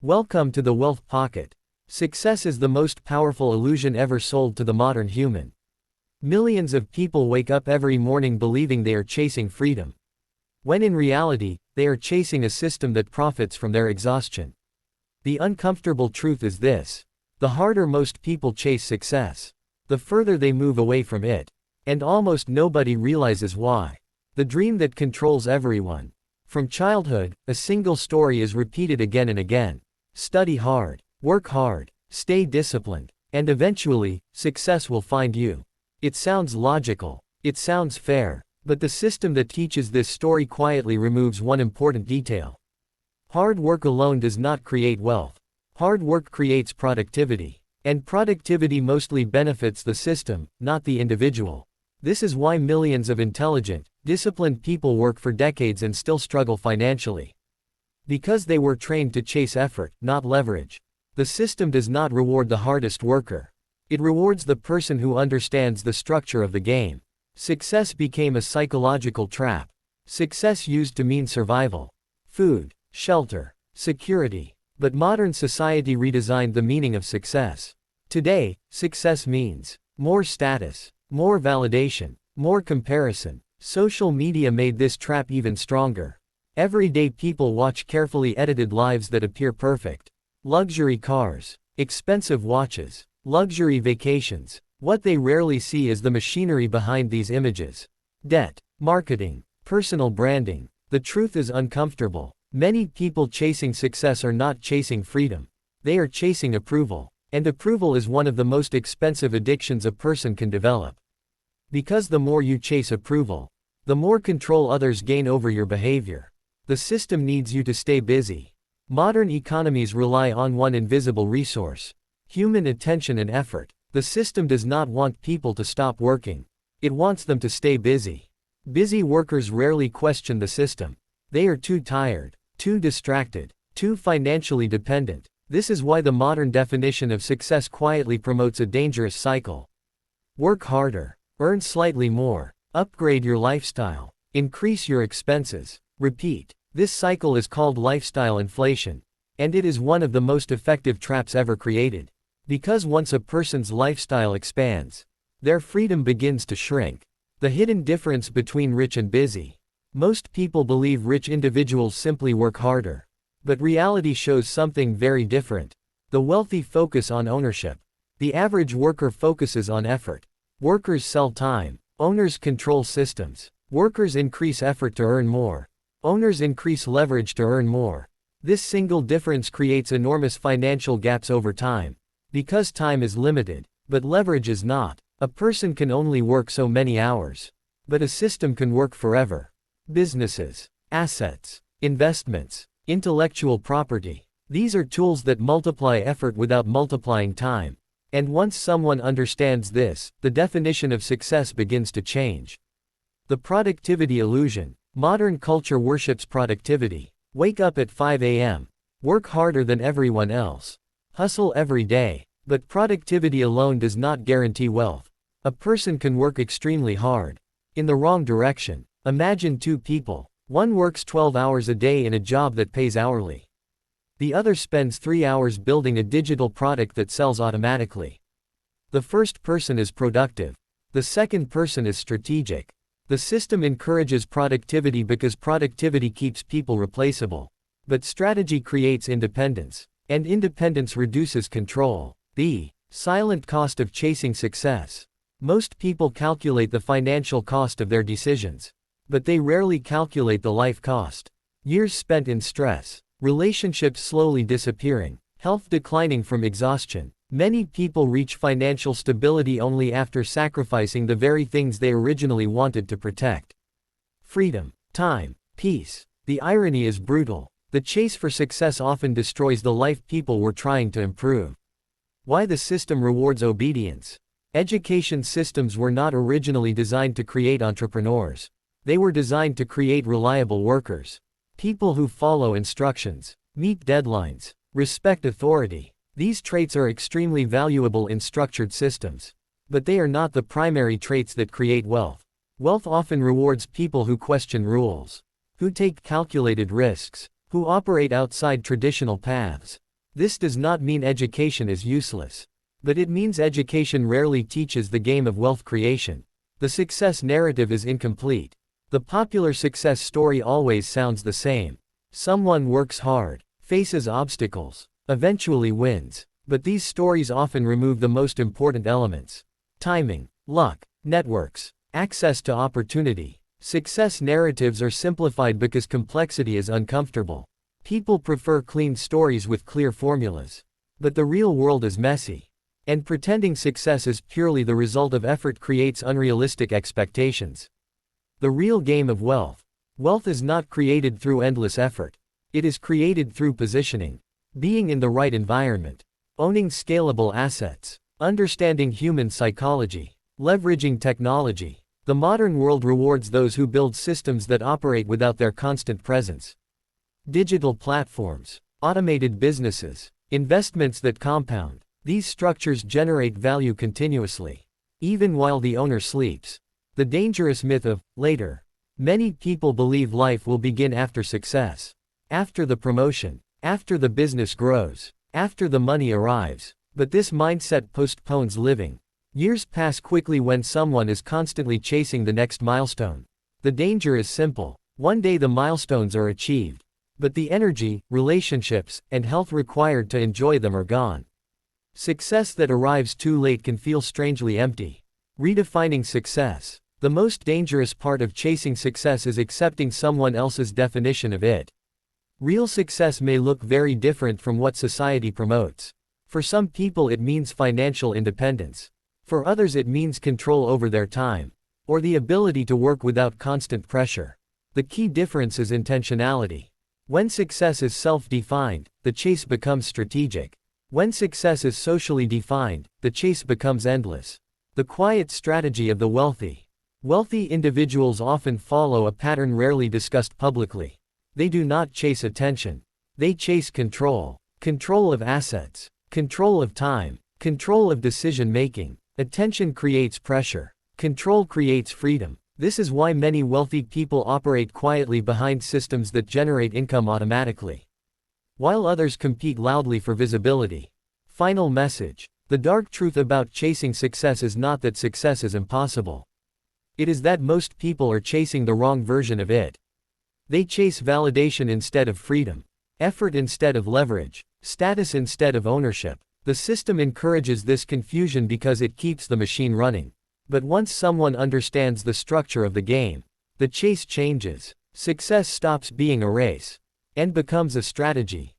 Welcome to the Wealth Pocket. Success is the most powerful illusion ever sold to the modern human. Millions of people wake up every morning believing they are chasing freedom, when in reality, they are chasing a system that profits from their exhaustion. The uncomfortable truth is this: the harder most people chase success, the further they move away from it. And almost nobody realizes why. The dream that controls everyone. From childhood, a single story is repeated again and again. Study hard, work hard, stay disciplined, and eventually, success will find you. It sounds logical, it sounds fair, but the system that teaches this story quietly removes one important detail. Hard work alone does not create wealth. Hard work creates productivity. And productivity mostly benefits the system, not the individual. This is why millions of intelligent, disciplined people work for decades and still struggle financially. Because they were trained to chase effort, not leverage. The system does not reward the hardest worker. It rewards the person who understands the structure of the game. Success became a psychological trap. Success used to mean survival, food, shelter, security. But modern society redesigned the meaning of success. Today, success means more status, more validation, more comparison. Social media made this trap even stronger. Everyday people watch carefully edited lives that appear perfect. Luxury cars, expensive watches, luxury vacations. What they rarely see is the machinery behind these images. Debt, marketing, personal branding. The truth is uncomfortable. Many people chasing success are not chasing freedom. They are chasing approval. And approval is one of the most expensive addictions a person can develop. Because the more you chase approval, the more control others gain over your behavior. The system needs you to stay busy. Modern economies rely on one invisible resource: human attention and effort. The system does not want people to stop working. It wants them to stay busy. Busy workers rarely question the system. They are too tired, too distracted, too financially dependent. This is why the modern definition of success quietly promotes a dangerous cycle. Work harder, earn slightly more, upgrade your lifestyle, increase your expenses, repeat. This cycle is called lifestyle inflation. And it is one of the most effective traps ever created. Because once a person's lifestyle expands, their freedom begins to shrink. The hidden difference between rich and busy. Most people believe rich individuals simply work harder. But reality shows something very different. The wealthy focus on ownership. The average worker focuses on effort. Workers sell time. Owners control systems. Workers increase effort to earn more. Owners increase leverage to earn more. This single difference creates enormous financial gaps over time. Because time is limited, but leverage is not. A person can only work so many hours. But a system can work forever. Businesses, assets, investments, intellectual property. These are tools that multiply effort without multiplying time. And once someone understands this, the definition of success begins to change. The productivity illusion. Modern culture worships productivity. Wake up at 5 a.m. Work harder than everyone else. Hustle every day. But productivity alone does not guarantee wealth. A person can work extremely hard in the wrong direction. Imagine two people. One works 12 hours a day in a job that pays hourly. The other spends 3 hours building a digital product that sells automatically. The first person is productive. The second person is strategic. The system encourages productivity because productivity keeps people replaceable. But strategy creates independence. And independence reduces control. The silent cost of chasing success. Most people calculate the financial cost of their decisions. But they rarely calculate the life cost. Years spent in stress. Relationships slowly disappearing. Health declining from exhaustion. Many people reach financial stability only after sacrificing the very things they originally wanted to protect. Freedom, time, peace. The irony is brutal. The chase for success often destroys the life people were trying to improve. Why the system rewards obedience. Education systems were not originally designed to create entrepreneurs. They were designed to create reliable workers. People who follow instructions, meet deadlines, respect authority. These traits are extremely valuable in structured systems. But they are not the primary traits that create wealth. Wealth often rewards people who question rules, who take calculated risks, who operate outside traditional paths. This does not mean education is useless. But it means education rarely teaches the game of wealth creation. The success narrative is incomplete. The popular success story always sounds the same. Someone works hard, faces obstacles, eventually wins. But these stories often remove the most important elements: timing, luck, networks, access to opportunity. Success narratives are simplified because complexity is uncomfortable. People prefer clean stories with clear formulas. But the real world is messy. And pretending success is purely the result of effort creates unrealistic expectations. The real game of wealth. Wealth is not created through endless effort. It is created through positioning, being in the right environment, owning scalable assets, understanding human psychology, leveraging technology. The modern world rewards those who build systems that operate without their constant presence. Digital platforms, automated businesses, investments that compound. These structures generate value continuously, even while the owner sleeps. The dangerous myth of later. Many people believe life will begin after success, after the promotion, after the business grows, after the money arrives. But this mindset postpones living. Years pass quickly when someone is constantly chasing the next milestone. The danger is simple. One day the milestones are achieved, but the energy, relationships, and health required to enjoy them are gone. Success that arrives too late can feel strangely empty. Redefining success. The most dangerous part of chasing success is accepting someone else's definition of it. Real success may look very different from what society promotes. For some people it means financial independence. For others it means control over their time, or the ability to work without constant pressure. The key difference is intentionality. When success is self-defined, the chase becomes strategic. When success is socially defined, the chase becomes endless. The quiet strategy of the wealthy. Wealthy individuals often follow a pattern rarely discussed publicly. They do not chase attention. They chase control. Control of assets. Control of time. Control of decision-making. Attention creates pressure. Control creates freedom. This is why many wealthy people operate quietly behind systems that generate income automatically, while others compete loudly for visibility. Final message. The dark truth about chasing success is not that success is impossible. It is that most people are chasing the wrong version of it. They chase validation instead of freedom, effort instead of leverage, status instead of ownership. The system encourages this confusion because it keeps the machine running. But once someone understands the structure of the game, the chase changes. Success stops being a race and becomes a strategy.